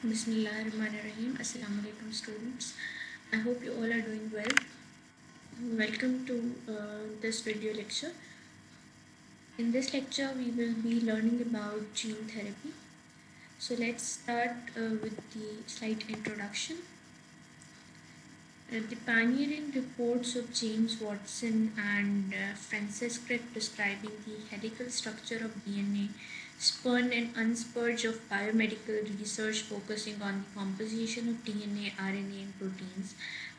Bismillahirrahmanirrahim. Assalamu alaikum students. I hope you all are doing well. Welcome to this video lecture. In this lecture we will be learning about gene therapy. So let's start with the slight introduction. The pioneering reports of James Watson and Francis Crick describing the helical structure of DNA spun an upsurge of biomedical research focusing on the composition of DNA, RNA, and proteins,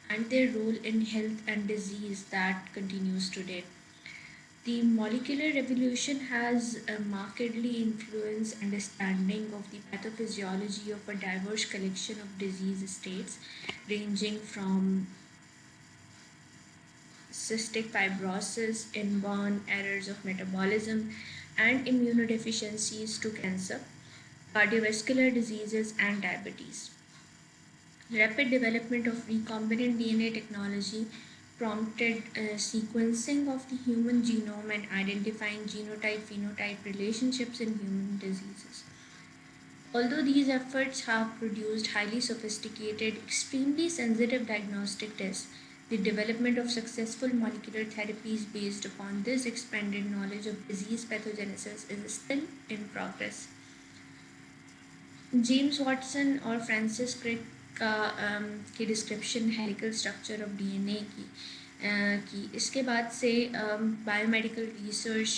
and their role in health and disease that continues today. The molecular revolution has markedly influenced understanding of the pathophysiology of a diverse collection of disease states, ranging from cystic fibrosis, inborn errors of metabolism, and immunodeficiencies to cancer, cardiovascular diseases, and diabetes. Rapid development of recombinant DNA technology prompted sequencing of the human genome and identifying genotype-phenotype relationships in human diseases. Although these efforts have produced highly sophisticated, extremely sensitive diagnostic tests, the development of successful molecular therapies based upon this expanded knowledge of disease pathogenesis is still in progress. James Watson और Francis Crick की description helical structure of DNA की इसके बाद से biomedical research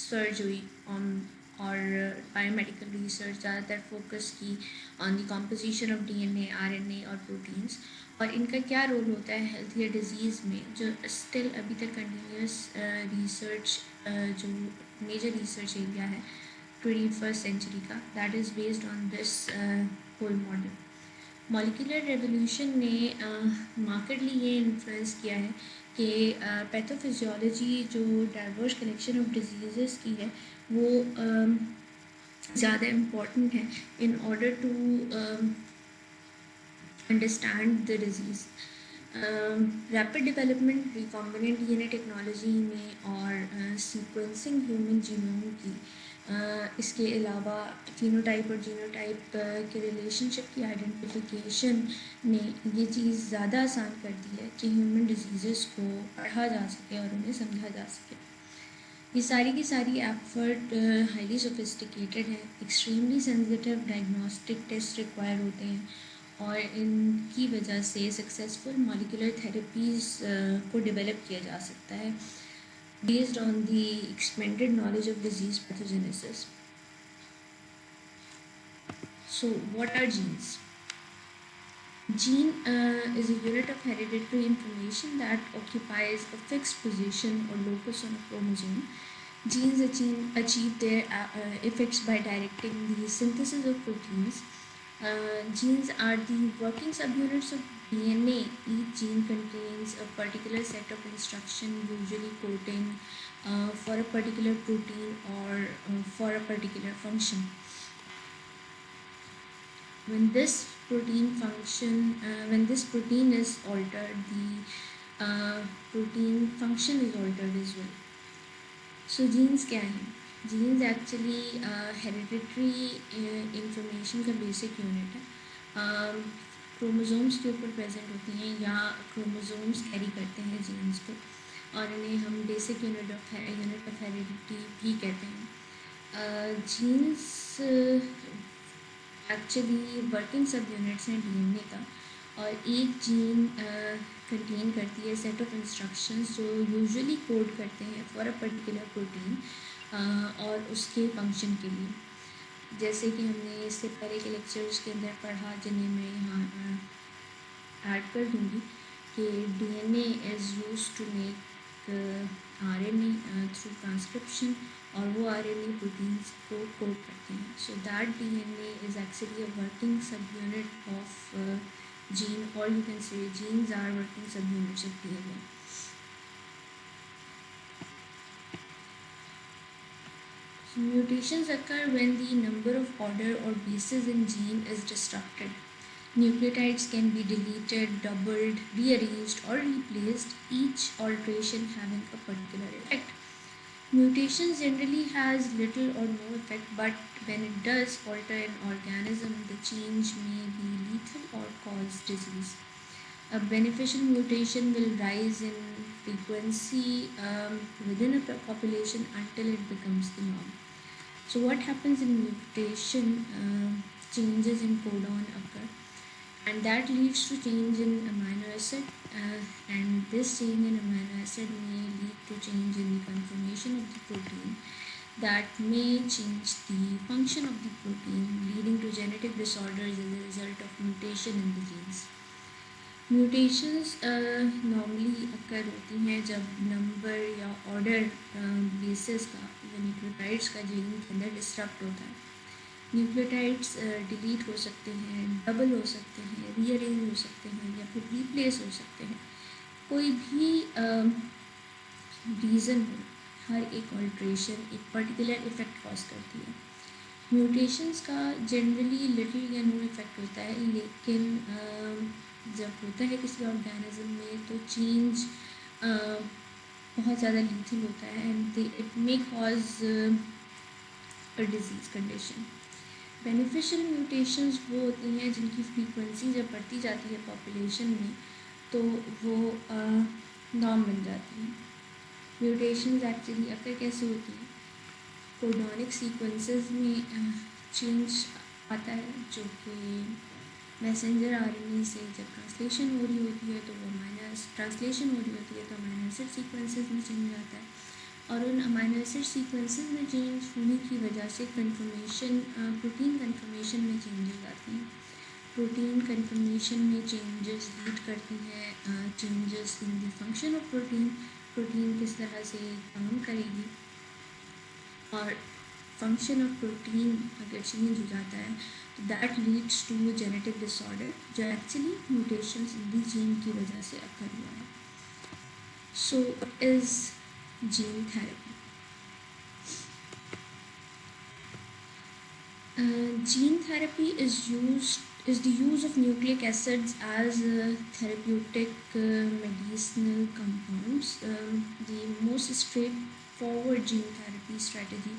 surge हुई और biomedical research ज़्यादातर focus की on the composition of DNA, RNA और प्रोटीन्स, और इनका क्या रोल होता है हेल्थ या डिजीज़ में, जो स्टिल अभी तक कंटिन्यूस रिसर्च जो मेजर रिसर्च एरिया है 21st सेंचुरी का, that is based on this whole model. Molecular revolution ने मार्केटली ये इन्फ्लुएंस किया है कि पैथोफिजियोलॉजी जो डाइवर्स कलेक्शन ऑफ डिजीज़ की है वो ज़्यादा इम्पॉर्टेंट है in order to understand the disease. Rapid development recombinant DNA technology में और सीक्वेंसिंग ह्यूमन जीनोम की, इसके अलावा फिनोटाइप और जीनोटाइप के रिलेशनशिप की आइडेंटिफिकेशन ने ये चीज़ ज़्यादा आसान कर दी है कि ह्यूमन डिजीज़ को पढ़ा जा सके और उन्हें समझा जा सके. ये सारी की सारी एफर्ट हाईली सोफिस्टिकेटेड है, extremely sensitive diagnostic test require होते हैं और इनकी वजह से सक्सेसफुल मॉलिक्यूलर थेरेपीज़ को डेवलप किया जा सकता है based on the expanded knowledge of disease pathogenesis. So, what are genes? Gene is a unit of hereditary information that occupies a fixed position or locus on a chromosome. Genes achieve their effects by directing the synthesis of proteins. Genes are the working subunits of DNA. Each gene contains a particular set of instructions, usually coding for a particular protein or for a particular function. When this protein is altered, the protein function is altered as well. So genes क्या हैं? Jeans actually hereditary information का basic unit है. Chromosomes के ऊपर present होती हैं या chromosomes carry करते हैं जीन्स को, और इन्हें हम बेसिक यूनिट ऑफ हेरिडिटी भी कहते हैं. जीन्स एक्चुअली वर्किंग सब यूनिट्स हैं डीएनए का, और एक जीन कंटेन करती है सेट ऑफ इंस्ट्रक्शंस जो यूजुअली कोड करते हैं फॉर अ पर्टिकुलर प्रोटीन और उसके फंक्शन के लिए. जैसे कि हमने इससे पहले के लेक्चर्स के अंदर पढ़ा, जिन्हें मैं यहाँ ऐड कर दूँगी, कि DNA is used to make RNA through transcription, और वो आरएनए प्रोटीन्स को कोड करते हैं. So that DNA is actually a working subunit of gene, or you can say genes are working subunits of DNA. So mutations occur when the number of order or bases in gene is disrupted. Nucleotides can be deleted, doubled, rearranged or replaced, each alteration having a particular effect. Mutations generally has little or no effect, but when it does alter an organism, the change may be lethal or cause disease. A beneficial mutation will rise in frequency within a population until it becomes the norm. So, what happens in mutation? Changes in codon occur, and that leads to change in amino acid, and this change in amino acid may lead to change in the conformation of the protein that may change the function of the protein, leading to genetic disorders as a result of mutation in the genes. Mutations normally occur होती हैं जब number या order basis का या nucleotides का gene के अंदर disturb होता है. न्यूक्लियोटाइड्स डिलीट हो सकते हैं, डबल हो सकते हैं, रीअरेंज हो सकते हैं या फिर रिप्लेस हो सकते हैं. कोई भी रीज़न हो, हर एक ऑल्ट्रेशन एक पर्टिकुलर इफ़ेक्ट कॉज करती है. म्यूटेशंस का जनरली लिटिल या नो इफ़ेक्ट होता है, लेकिन जब होता है किसी ऑर्गेनिज्म में तो चेंज बहुत ज़्यादा लीथल होता है and it may cause a disease condition. Beneficial mutations वो होती हैं जिनकी फ्रीक्वेंसी जब बढ़ती जाती है पॉपुलेशन में तो वो नॉर्म बन जाती हैं. म्यूटेशंस एक्चुअली अक्सर कैसे होती हैं? कोडोनिक सीक्वेंसेस में चेंज आता है जो कि मैसेंजर आरएनए से जब ट्रांसलेशन हो रही होती है तो वो ट्रांसलेशन हो रही होती है तो अमाइनो एसिड सीक्वेंसेस में चेंज आता है, और उन अमाइनो एसिड सीक्वेंसेस में चेंज होने की वजह से कन्फर्मेशन प्रोटीन कन्फर्मेशन में चेंजेस आती हैं. प्रोटीन कन्फर्मेशन में चेंजेस लीड करती हैं changes in the function of protein. Protein किस तरह से काम करेगी, और फंक्शन ऑफ प्रोटीन अगर चेंज हो जाता है तो that leads to genetic disorder जो actually mutations in the gene की वजह से अकर हुआ है. So is gene therapy. Gene therapy is the use of nucleic acids as therapeutic medicinal compounds. The most straightforward gene therapy strategy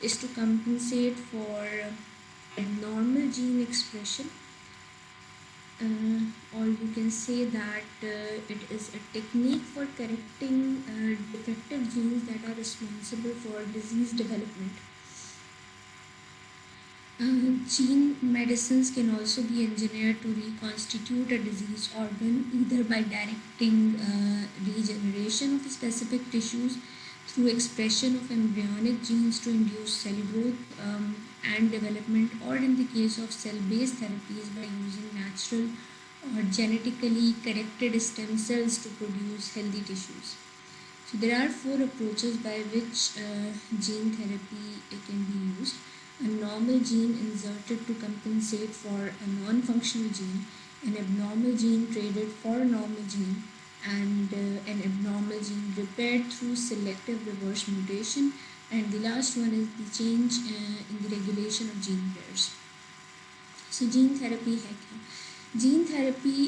is to compensate for abnormal gene expression, or you can say that it is a technique for correcting defective genes that are responsible for disease development. Gene medicines can also be engineered to reconstitute a diseased organ either by directing regeneration of specific tissues through expression of embryonic genes to induce cell growth and development, or in the case of cell-based therapies by using natural or genetically corrected stem cells to produce healthy tissues. So there are four approaches by which gene therapy can be used. A normal gene inserted to compensate for a non-functional gene, an abnormal gene traded for a normal gene, and an abnormal gene repaired through selective reverse mutation, and the last one is the change in the regulation of gene pairs. So gene therapy है क्या? Gene therapy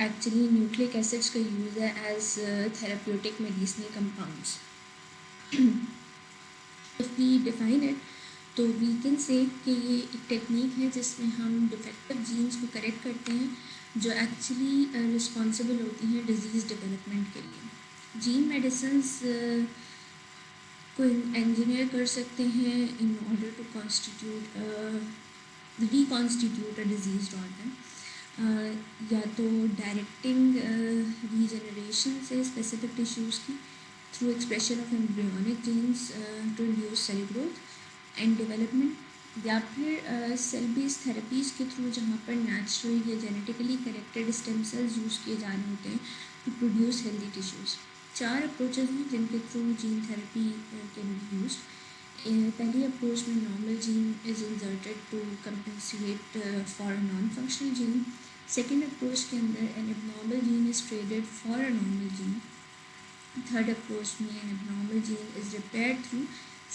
actually nucleic acids का use है as therapeutic medicinal compounds. If we define it, तो we can say कि ये एक technique है जिसमें हम डिफेक्टिव जीन्स को करेक्ट करते हैं जो एक्चुअली रिस्पॉन्सिबल होती हैं डिजीज़ डेवलपमेंट के लिए. जीन मेडिसिन्स को इंजीनियर कर सकते हैं in order to reconstitute a disease organ, या तो डायरेक्टिंग रीजनरेशन से स्पेसिफिक टिश्यूज़ की through expression of embryonic genes to induce cell growth and development, या फिर सेल बेस्ड थेरेपीज़ के थ्रू जहाँ पर नेचुरल या genetically corrected stem cells use किए जा रहे होते हैं to produce healthy tissues. 4 approaches हैं जिनके through gene therapy can be used. पहली अप्रोच में normal gene is inserted to compensate for non functional gene. Second approach के अंदर an abnormal gene is traded for a normal gene. Third approach में an abnormal gene is repaired through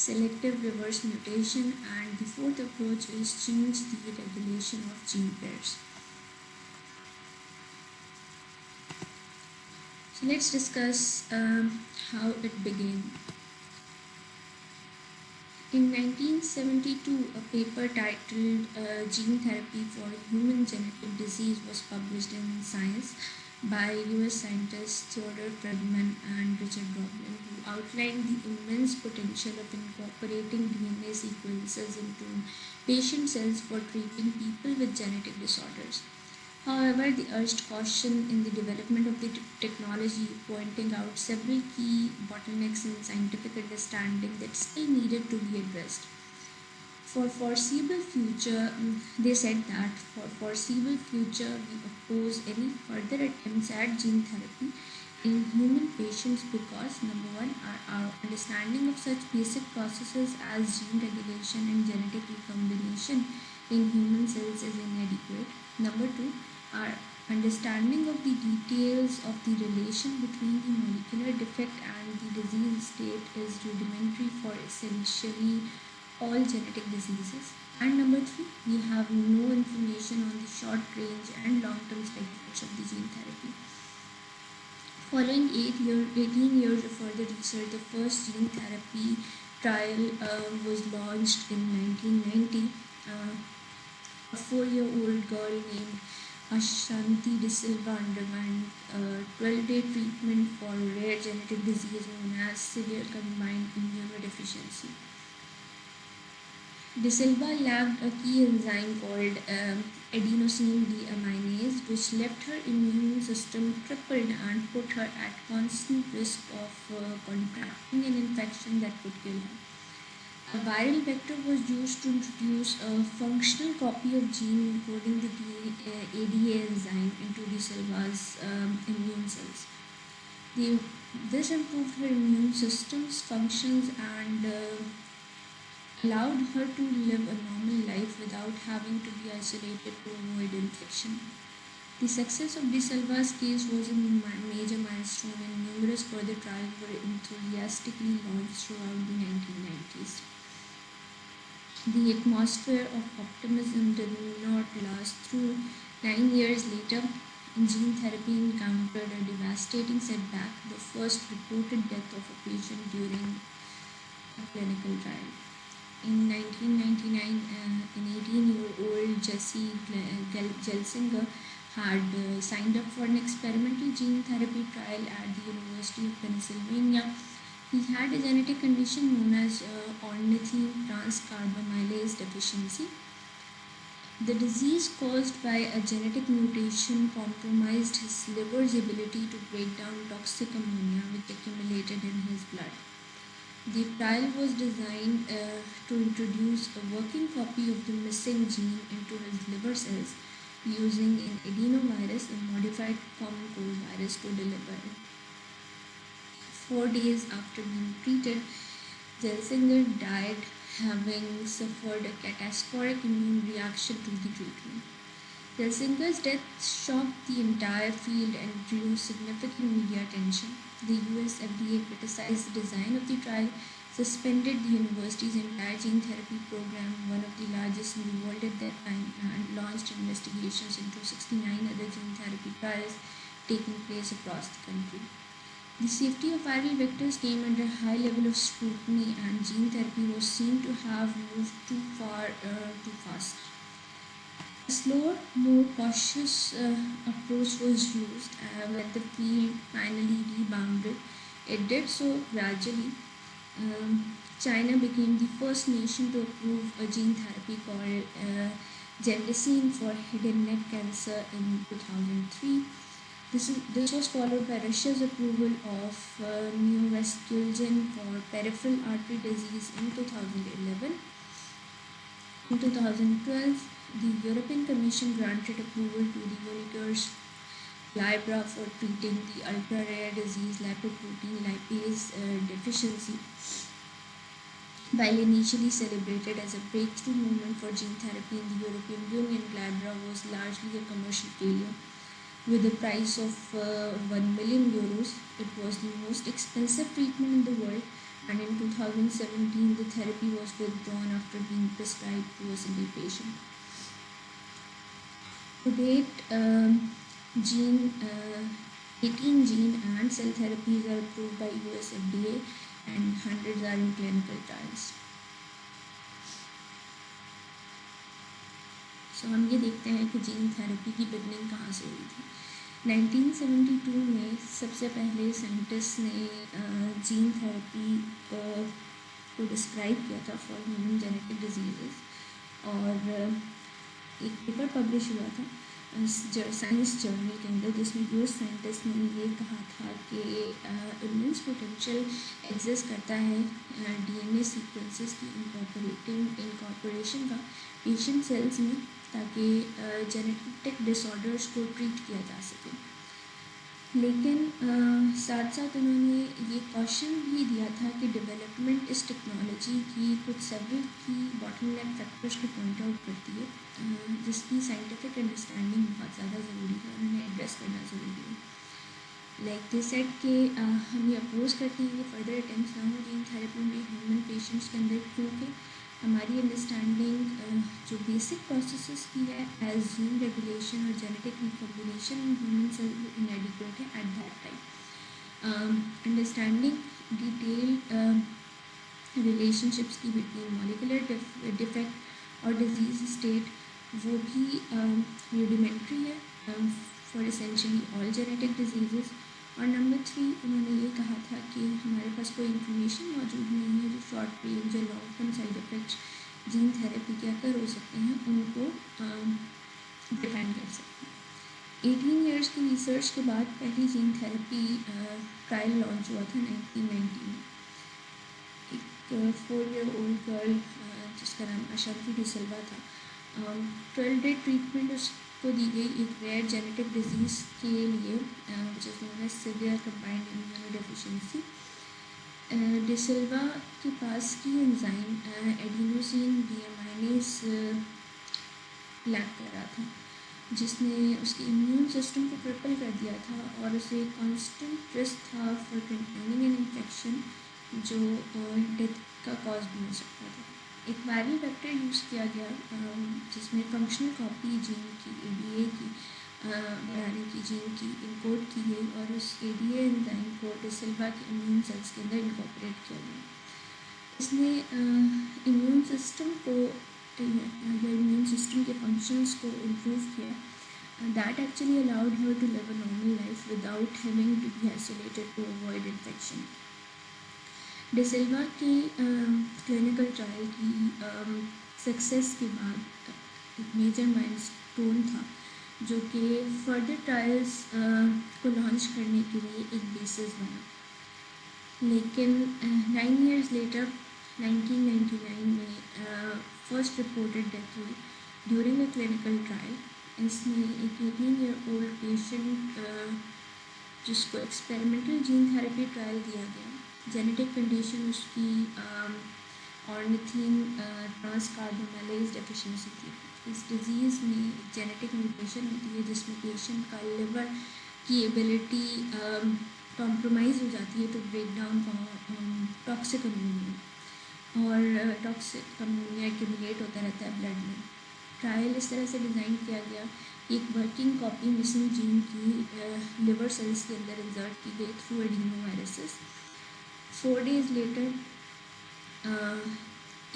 selective reverse mutation, and the fourth approach is change the regulation of gene pairs. So let's discuss how it began. In 1972, a paper titled Gene Therapy for Human Genetic Disease was published in Science by US scientists Theodore Friedman and Richard Roblin, who outlined the immense potential of incorporating DNA sequences into patient cells for treating people with genetic disorders. However, they urged caution in the development of the technology, pointing out several key bottlenecks in scientific understanding that still needed to be addressed. For foreseeable future, they said that for foreseeable future, we oppose any further attempts at gene therapy in human patients because number one, our understanding of such basic processes as gene regulation and genetic recombination in human cells is inadequate. Number two, our understanding of the details of the relation between the molecular defect and the disease state is rudimentary for essentially all genetic diseases. And number three, we have no information on the short range and long term side effects of the gene therapy. Following 18 years of further research, the first gene therapy trial was launched in 1990. A 4-year-old girl named Ashanti De Silva underwent a 12-day treatment for rare genetic disease known as severe combined immunodeficiency. De Silva lacked a key enzyme called adenosine deaminase, which left her immune system crippled and put her at constant risk of contracting an infection that could kill her. A viral vector was used to introduce a functional copy of gene encoding the ADA enzyme into De Silva's immune cells. This improved her immune system's functions and allowed her to live a normal life without having to be isolated to avoid infection. The success of De Silva's case was a major milestone, and numerous further trials were enthusiastically launched throughout the 1990s. The atmosphere of optimism did not last through 9 years later. Gene therapy encountered a devastating setback, the first reported death of a patient during a clinical trial. In 1999, an 18-year-old Jesse Gelsinger had signed up for an experimental gene therapy trial at the University of Pennsylvania. He had a genetic condition known as ornithine transcarbamylase deficiency. The disease caused by a genetic mutation compromised his liver's ability to break down toxic ammonia which accumulated in his blood. The trial was designed to introduce a working copy of the missing gene into his liver cells using an adenovirus, a modified common cold virus, to deliver it. 4 days after being treated, Gelsinger died, having suffered a catastrophic immune reaction to the treatment. Gelsinger's death shocked the entire field and drew significant media attention. The US FDA criticized the design of the trial, suspended the university's entire gene therapy program, one of the largest in the world at that time, and launched investigations into 69 other gene therapy trials taking place across the country. The safety of viral vectors came under a high level of scrutiny, and gene therapy was seen to have moved too far too fast. A slower, more cautious approach was used when the field finally rebounded. It did so gradually. China became the first nation to approve a gene therapy called Gemdesine for head and neck cancer in 2003. This was followed by Russia's approval of Neovasculgen for peripheral artery disease in 2011. In 2012, the European Commission granted approval to the Unicure's Libra for treating the ultra-rare disease lipoprotein lipase deficiency. While initially celebrated as a breakthrough movement for gene therapy in the European Union, Libra was largely a commercial failure. With a price of 1 million euros, it was the most expensive treatment in the world, and in 2017 the therapy was withdrawn after being prescribed to a single patient. To date, gene, 18 gene and cell therapies are approved by US FDA and hundreds are in clinical trials. सो हम ये देखते हैं कि gene therapy की beginning कहाँ से हुई थी। 1972 में सबसे पहले साइंटिस्ट ने जीन थेरेपी को डिस्क्राइब किया था फॉर ह्यूमन जेनेटिक डिजीज़, और एक पेपर पब्लिश हुआ था साइंस जर्नल के अंदर, जिसमें यूएस साइंटिस्ट ने ये कहा था कि इमेंस पोटेंशियल एग्जिस्ट करता है डीएनए सीक्वेंसेस की इनकॉर्पोरेशन का पेशेंट सेल्स में, ताकि जेनेटिक डिसऑर्डर्स को ट्रीट किया जा सके। लेकिन साथ साथ उन्होंने ये क्वेश्चन भी दिया था कि डेवलपमेंट इस टेक्नोलॉजी की कुछ सेवरल की बॉटलनेक फैक्टर्स को पॉइंट आउट करती है, जिसकी साइंटिफिक अंडरस्टैंडिंग बहुत ज़्यादा ज़रूरी है और उन्हें एड्रेस करना ज़रूरी है। लाइक दे सेड कि हम ये अपोज करते हैं कि फर्दर अटेम्प्ट्स ना हो जीन थेरेपी में ह्यूमन पेशेंट्स के अंदर, क्योंकि हमारी अंडरस्टैंडिंग जो बेसिक प्रोसेसेस की है एज जीन रेगुलेशन और genetic recombination in human cell inadequate है at that time. Understanding detail relationships की बिटवीन मॉलिकुलर डिफेक्ट और डिजीज स्टेट वो भी रूडिमेंट्री है for essentially all genetic diseases. और नंबर 3, उन्होंने ये कहा था कि हमारे पास कोई इंफॉर्मेशन मौजूद नहीं है जो शॉर्ट रेंज या long term side effects gene therapy के अगर हो सकते हैं उनको डिफाइन कर सकते हैं। 18 ईयर्स की रिसर्च के बाद पहली जीन थेरेपी ट्रायल लॉन्च हुआ था 1990 में। एक 4-year old गर्ल जिसका नाम अशांति डिसिल्वा था, 12 डे ट्रीटमेंट उसको दी गई एक रेयर जेनेटिक डिजीज़ के लिए which is known as severe combined immunodeficiency. DeSilva के पास की एंजाइम एडिनोसिन डीएमाइनेज लैक कर रहा था, जिसने उसके इम्यून सिस्टम को क्रिपल कर दिया था और उसे कांस्टेंट रिस्क था फॉर कंटेनिंग एन इन्फेक्शन जो डेथ का कॉज भी हो सकता था। एक वायरल वेक्टर यूज़ किया गया जिसमें फंक्शनल कॉपी जीन की एडीए की बढ़ाने की जीन की इनकोड की गई और उस एडीए एंजाइम को डिसिल्वा के इम्यून सेल्स के अंदर इनकॉर्पोरेट किया गया। इसने इम्यून सिस्टम को इम्यून सिस्टम के फंक्शंस को इम्प्रूव किया, that actually allowed her to live a normal life without having to be isolated to avoid infection. DeSilva की क्लिनिकल ट्रायल की सक्सेस के बाद एक मेजर माइलस्टोन था जो कि फर्दर ट्रायल्स को लॉन्च करने के लिए एक बेसिस बना। लेकिन 9 years लेटर 1999 में फर्स्ट रिपोर्टेड डेथ हुई ड्यूरिंग अ क्लिनिकल ट्रायल। इसमें एक 18-year-old पेशेंट जिसको एक्सपेरिमेंटल जीन थेरेपी ट्रायल दिया गया, जेनेटिक कंडीशन उसकी ऑर्निथिन ट्रांसकार्बोनाइलेज डेफिशिएंसी थी। इस डिज़ीज़ में जेनेटिक म्यूटेशन होती है जिसमें पेशेंट का लिवर की एबिलिटी कॉम्प्रोमाइज़ हो जाती है तो ब्रेक डाउन टॉक्सिक अमोनिया और टॉक्सिक अमोनिया एक्यूमुलेट होता रहता है ब्लड में। ट्रायल इस तरह से डिज़ाइन किया गया, एक वर्किंग कॉपी मिसिंग जीन की लिवर सेल्स के अंदर इंसर्ट की गई through adenoviruses. 4 days later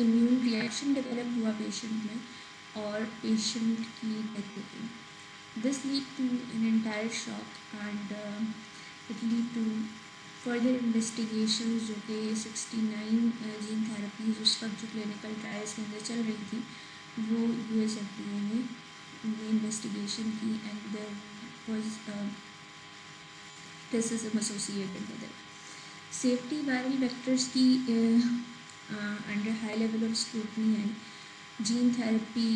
immune reaction develop हुआ पेशेंट में और पेशेंट की डेथ हो गई। This lead to an entire shock and it lead to further investigation जो कि 69 जीन थेरेपीज उस वक्त जो क्लिनिकल ट्रायल्स के अंदर चल रही थी वो USFDA ने इन्वेस्टिगेशन की and there was criticism associated with it. Safety viral vectors की under high level of scrutiny है। जीन थेरेपी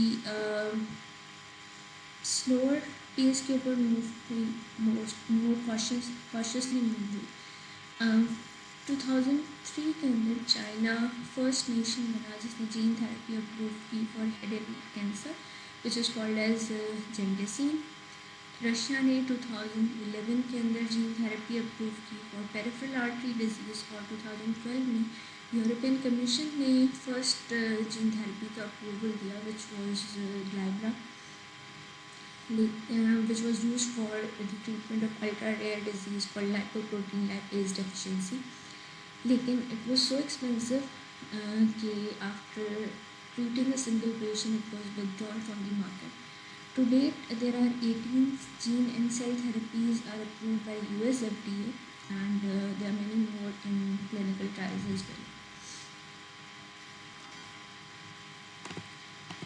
स्लोअर पेस के ऊपर मोर कॉशियसली मूव हुई। 2003 के अंदर चाइना फर्स्ट नेशन बना जिसने जीन थेरेपी अप्रूव की for head and cancer which is called as Gendicine. Russia ने 2011 के अंदर जीन थेरेपी अप्रूव की फॉर पेरिफेरल आर्टरी डिजीज़ और 2012 में यूरोपियन कमीशन ने फर्स्ट जीन थेरेपी का अप्रूवल दिया which was Glybera which was used for the treatment of ultra rare disease called lipoprotein lipase deficiency. लेकिन it was so expensive कि after treating a single patient, it was withdrawn from the market. To date, there are 18 gene and cell therapies are approved by US FDA, and there are many more in clinical trials as well.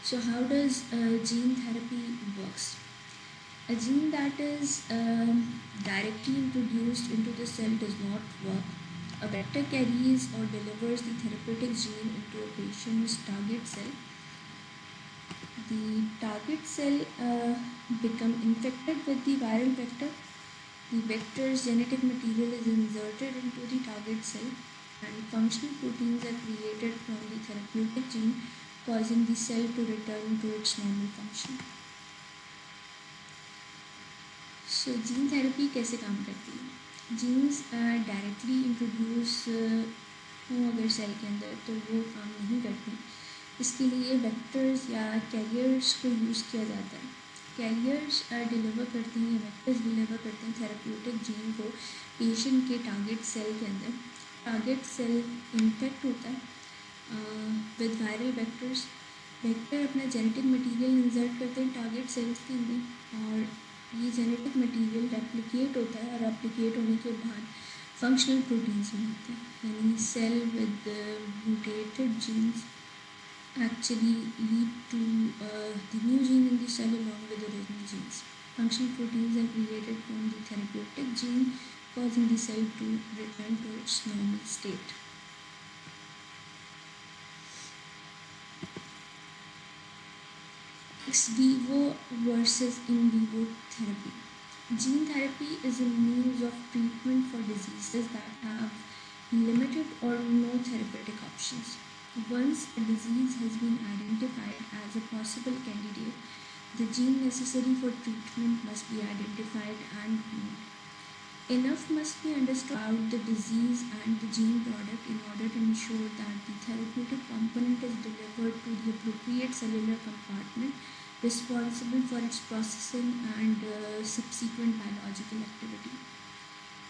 So how does gene therapy works? A gene that is directly introduced into the cell does not work. A vector carries or delivers the therapeutic gene into a patient's target cell. The target cell become infected with the viral vector. The vector's genetic material is inserted into the target cell, and functional proteins are created from the therapeutic gene, causing the cell to return to its normal function. So gene therapy कैसे काम करती है? Jeans directly introduce हो अगर cell के अंदर तो वो काम नहीं करती. इसके लिए वेक्टर्स या कैरियर्स को यूज़ किया जाता है. कैरियर्स डिलीवर करते हैं या वेक्टर्स डिलीवर करते हैं थेरेप्यूटिक जीन को पेशेंट के टारगेट सेल के अंदर. टारगेट सेल इन्फेक्ट होता है विद वायरल वेक्टर्स. वेक्टर अपना जेनेटिक मटेरियल इंसर्ट करते हैं टारगेट सेल्स के अंदर, और ये जेनेटिक मटेरियल रेप्लिकेट होता है, और रेप्लिकेट होने के बाद फंक्शनल प्रोटीन्स बनाते हैं. यानी cell with mutated genes actually lead to the new gene in the cell along with the original genes. Functional proteins are created from the therapeutic gene, causing the cell to return to its normal state. Ex vivo versus in vivo therapy. Gene therapy is a means of treatment for diseases that have limited or no therapeutic options. Once a disease has been identified as a possible candidate, the gene necessary for treatment must be identified and cloned. Enough must be understood about the disease and the gene product in order to ensure that the therapeutic component is delivered to the appropriate cellular compartment responsible for its processing and subsequent biological activity.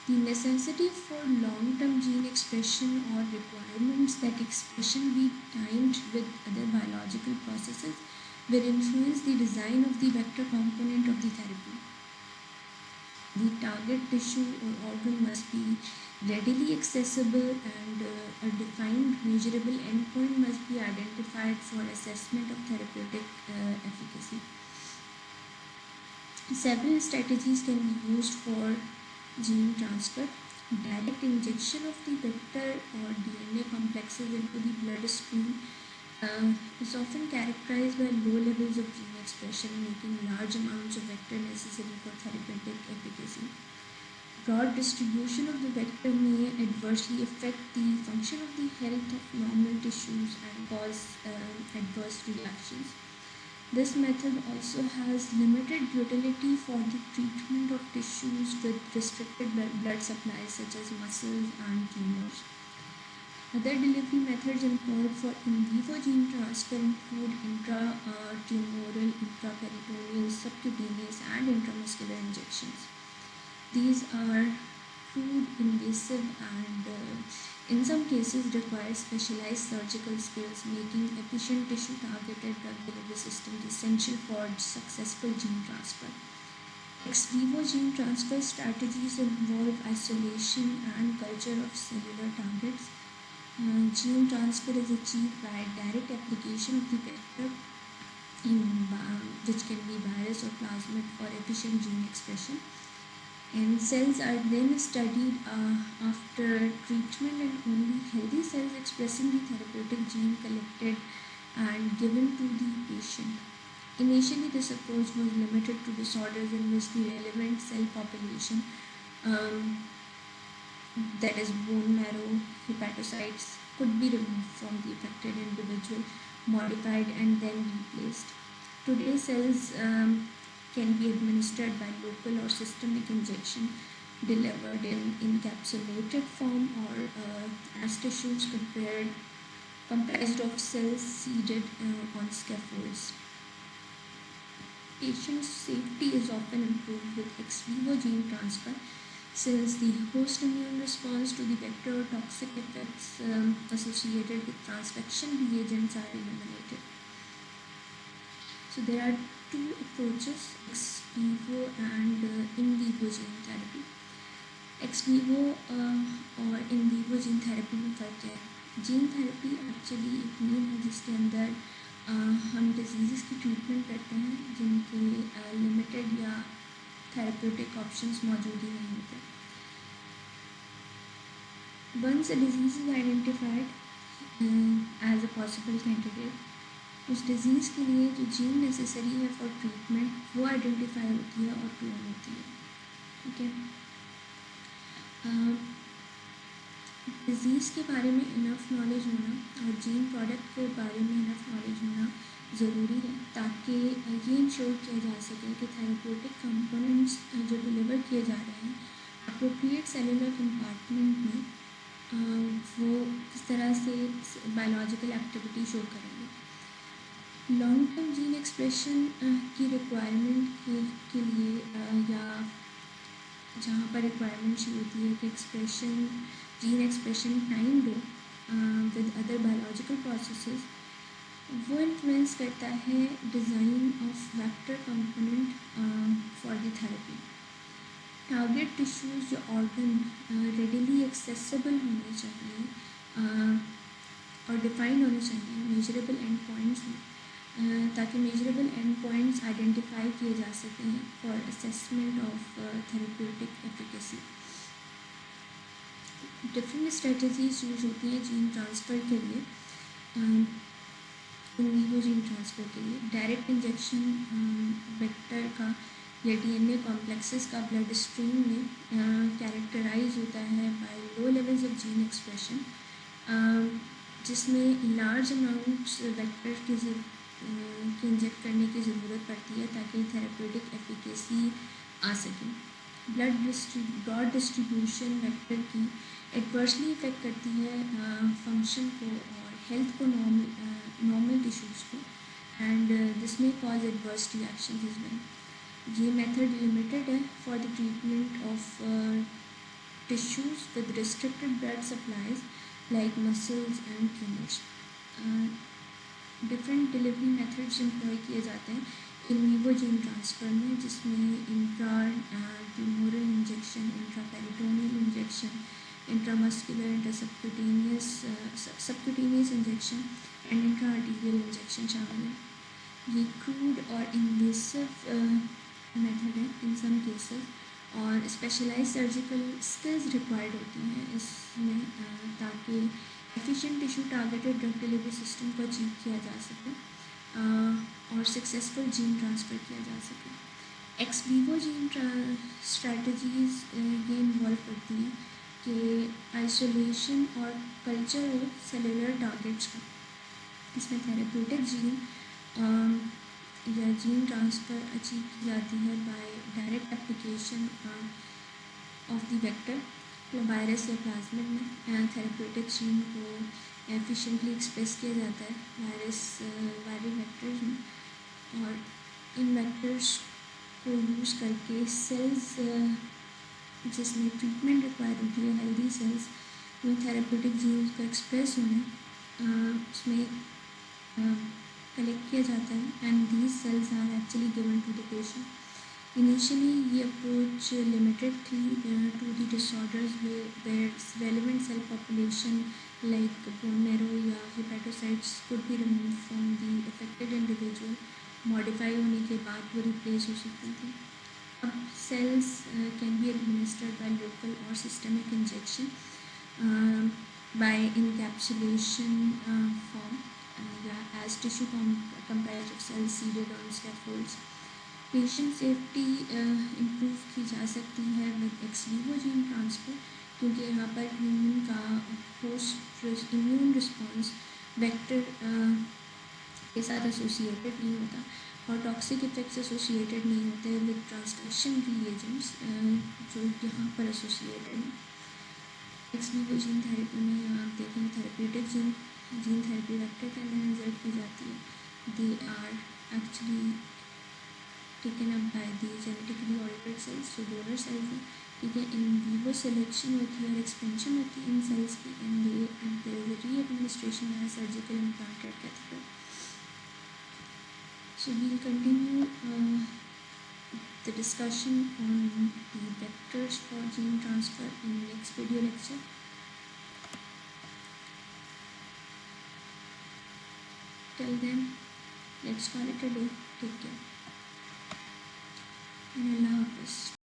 The necessity for long-term gene expression or requirements that expression be timed with other biological processes will influence the design of the vector component of the therapy. The target tissue or organ must be readily accessible, and a defined measurable endpoint must be identified for assessment of therapeutic efficacy. Several strategies can be used for gene transfer. Direct injection of the vector or DNA complexes into the bloodstream is often characterized by low levels of gene expression, making large amounts of vector necessary for therapeutic efficacy. Broad distribution of the vector may adversely affect the function of the health of normal tissues and cause adverse reactions. This method also has limited utility for the treatment of tissues with restricted blood supplies such as muscles and tumors. Other delivery methods employed for in vivo gene transfer include intratumoral, intraperitoneal, subcutaneous, and intramuscular injections. These are crude, invasive, and in some cases require specialized surgical skills, making efficient tissue-targeted drug delivery systems essential for successful gene transfer. Ex vivo gene transfer strategies involve isolation and culture of cellular targets. Gene transfer is achieved by direct application of the vector, which can be virus or plasmid, for efficient gene expression. And cells are then studied after treatment, and only healthy cells expressing the therapeutic gene collected and given to the patient. Initially, this approach was limited to disorders in which the relevant cell population, that is bone marrow, hepatocytes, could be removed from the affected individual, modified, and then replaced. Today, cells can be administered by local or systemic injection, delivered in encapsulated form, or as tissues comprised of cells seeded on scaffolds. Patient safety is often improved with ex vivo gene transfer since the host immune response to the vector or toxic effects associated with transfection reagents are eliminated. So there are two approaches, ex vivo and in vivo gene therapy. X Vivo और इन vivo gene therapy में फ़र्क क्या है? Gene therapy actually एक mean है जिसके अंदर हम डिजीज़ की ट्रीटमेंट करते हैं जिनके लिमिटेड या थेरेप्यूटिक ऑप्शंस मौजूद ही नहीं होते. Once a disease is identified as a possible candidate, उस डिज़ीज़ के लिए जो जीन नेसेसरी है फॉर ट्रीटमेंट वो आइडेंटिफाई होती है और क्लोन होती है. ठीक है. डिज़ीज़ के बारे में इनफ नॉलेज होना और जीन प्रोडक्ट के बारे में इनफ नॉलेज होना ज़रूरी है ताकि ये इंश्योर किया जा सके कि थेरेप्यूटिक कंपोनेंट्स जो डिलीवर किए जा रहे हैं अप्रोप्रिएट सेलुलर कंपार्टमेंट में वो किस तरह से बायोलॉजिकल एक्टिविटी शो करेंगे. लॉन्ग टर्म जीन एक्सप्रेशन की रिक्वायरमेंट के लिए या जहाँ पर रिक्वायरमेंट शी होती है कि जीन एक्सप्रेशन टाइम दो विद अदर बायोलॉजिकल प्रोसेसेस, वो इन्फ्लुएंस करता है design of vector component for the therapy. Target tissues जो ऑर्गन रेडिली एक्सेसिबल होने चाहिए और डिफाइंड होने चाहिए मेजरेबल एंड पॉइंट्स में, ताकि मेजरेबल एंड पॉइंट्स आइडेंटिफाई किए जा सकें for assessment of therapeutic efficacy. Different strategies use होती हैं जीन ट्रांसफ़र के लिए, इन वीवो जीन ट्रांसफ़र के लिए. डायरेक्ट इंजेक्शन वेक्टर का या डीएनए कॉम्प्लेक्सेस का ब्लड स्ट्रीम में कैरेक्टराइज होता है by low levels of gene expression, जिसमें लार्ज अमाउंट्स वेक्टर की इंजेक्ट करने की ज़रूरत पड़ती है ताकि थेरेप्यूटिक एफिकेसी आ सके. ब्रॉड डिस्ट्रीब्यूशन वेक्टर की एडवर्सली इफेक्ट करती है फंक्शन को और हेल्थ को, नॉर्मल टिश्यूज़ को, एंड दिस में cause adverse reactions is well. ये मेथड लिमिटेड है for the treatment of tissues with restricted blood supplies like muscles and tumours. Different delivery methods employ किए जाते हैं इन वीवो जीन ट्रांसफ़र में, जिसमें intra tumoral injection, intraperitoneal injection, intramuscular, subcutaneous injection and intra arterial injection शामिल है. ये crude और invasive method है इन सम केसेस और स्पेशलाइज सर्जिकल स्किल्स रिक्वायर्ड होती हैं इसमें ताकि efficient tissue targeted drug delivery system को अचीव किया जा सके और सक्सेसफुल जीन ट्रांसफ़र किया जा सके. एक्स वीवो जीन स्ट्रैटेजीज़ ये इन्वॉल्व करती हैं कि आइसोलेशन और कल्चर हो सेलुलर टारगेट्स का. इसमें थेरेप्यूटिक जीन या जीन ट्रांसफ़र अचीव की जाती है by direct application of the vector virus या प्लाज्मिड में. थेरेप्यूटिक जीन को एफिशिएंटली एक्सप्रेस किया जाता है वायरल वेक्टर्स में और इन वेक्टर्स को यूज़ करके सेल्स जिसमें ट्रीटमेंट रिक्वायर होती है, हेल्दी सेल्स में थेरेप्यूटिक जीन्स को एक्सप्रेस होने उसमें कलेक्ट किया जाता है and these cells are actually given to the patient. Initially, ये approach limited to the disorders where relevant cell population like bone marrow या hepatocytes could be removed from the affected individual. Modify होने के बाद वो replace हो सकती थी. अब cells can be administered by local or systemic injection by encapsulation form as tissue comprised of cells seeded on scaffolds. Patient safety improve की जा सकती है with x Vivo gene transfer क्योंकि यहाँ पर ह्यूमन का होस्ट इम्यून रिस्पॉन्स वेक्टर के साथ एसोसिएटेड नहीं होता और टॉक्सिक इफेक्ट्स एसोसिएटेड नहीं होते विद ट्रांसक्रिप्शन रिएजेंट्स जो यहाँ पर एसोसिएटेड हैं. एक्स वीवो जीन थेरेपी में आप देखें थेरेप्यूटिक जीन थेरेपी वेक्टर के अंदर इंजर्ट की जाती है. They are actually taken up by the genetically altered cells, so donor cells हैं, ठीक है, इन वीवो सिलेक्शन होती है और एक्सपेंशन होती है इन सेल्स की, and there is re administration या surgical implanted catheter. So we'll continue the discussion on the vectors for gene transfer in next video lecture. Till then, let's call it a day. Take care. And Allah Hafiz.